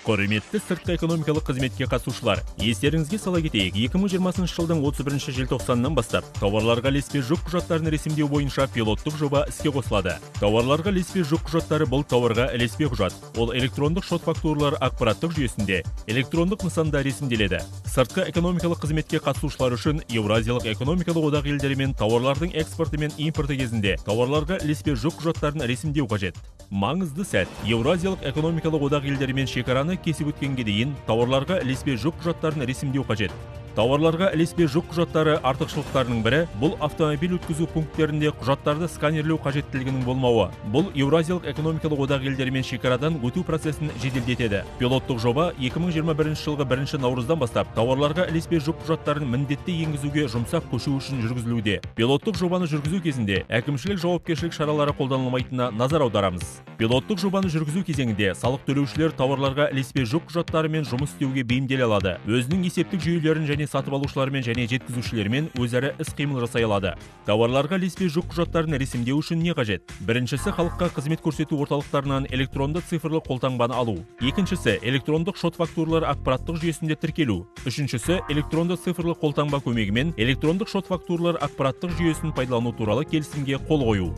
Құрметті сыртқы экономикалық қызметке қатысушылар, естеріңізге сала кетейік, 2020 жылдың 31 желтоқсанынан бастап тауарларға ілеспе жүк құжаттарын ресімдеу бойынша пилоттық жоба іске қосылады. Тауарларға ілеспе жүк құжаттары бұл тауарға ілеспе құжат. Ол электрондық шот-фактуралар ақпараттық жүйесінде электрондық нысанда ресімделеді. Сыртқы экономикалық қызметке қатысушылар үшін Еуразиялық экономикалық одақ елдерімен тауарлардың экспорты мен импорты кезінде тауарларға ілеспе жүк құжаттарын ресімдеу қажет. Маңызды сәт. Еуразиялық экономикалық одақ елдерімен шекараны кесіп өткенге дейін тауарларға ілеспе жүк құжаттарын ресімдеу қажет. Тауарларға ілеспе жүк құжаттары артықшылықтарының бірі бұл автомобиль өткізу пункттерінде құжаттарды сканерлеу қажеттілігінің болмауы. Бұл Еуразиялық экономикалық одақ елдерімен шекарадан өту процесін жеделдетеді. Пилоттық жоба 2021 жылғы 1 наурыздан бастап тауарларға ілеспе жүк құжаттарын міндетті енгізуге жұмсақ көшу үшін жүргізілуде. Пилоттық жобаны жүргізу кезінде әкімшілік жауапкершілік шаралары қолданылмайтынына назар аударамыз. Пилоттық жобаны жүргізу кезеңінде салық төлеушілер тауарларға ілеспе жүк құжаттарымен жұмыс істеуге бейімделе алады. Өзінің есептік жүйелерін және сатып алушылармен және жеткізушілермен өзара іс-қимыл жасай алады. Тауарларға ілеспе жүк құжаттарын ресімдеу үшін не қажет? Біріншісі, халыққа қызмет көрсету орталықтарынан электронды цифрлы қолтаңбаны алу. Екіншісі, электрондық шот-фактуралар ақпараттық жүйесінде тіркелу. Үшіншісі, электронды цифрлы қолтаңба көмегімен электрондық шот-фактуралар ақпараттық жүйесін пайдалану туралы келісімге қол қою.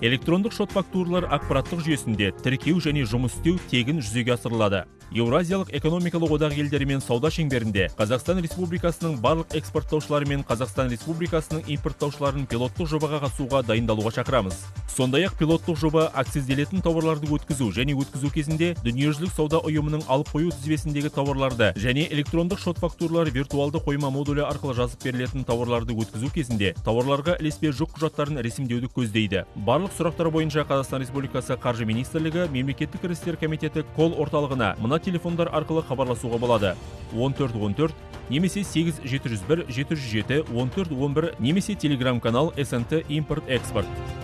Электрондық шот-фактуралар ақпараттық жүйесінде тіркеу және жұмыс істеу тегін жүзеге асырылады. Еуразиялық экономикалық одақ елдерімен сауда шеңберінде Қазақстан Республикасының барлық экспорттаушылары мен Қазақстан Республикасының импорттаушыларын пилоттық жобаға қатысуға дайындалуға шақырамыз. Сондай-ақ пилоттық жоба акцизделетін тауарларды өткізу және өткізу кезінде дүниежүзілік сауда ұйымының алып қою тізбесіндегі тауарларды және электрондық шот-фактуралар виртуалды қойма модулі арқылы жазып берілетін тауарларды өткізу кезінде тауарларға ілеспе жүк құжаттарын ресімдеуді көздейді. Барлық сұрақтар бойынша Қазақстан Республикасы Қаржы министрлігі Мемлекеттік кірістер комитеті колл орталығына мына телефондар арқылы хабарласуға болады: 1414 немесе 8701 707 1411 немесе телеграм-канал СНТ Импорт Экспорт.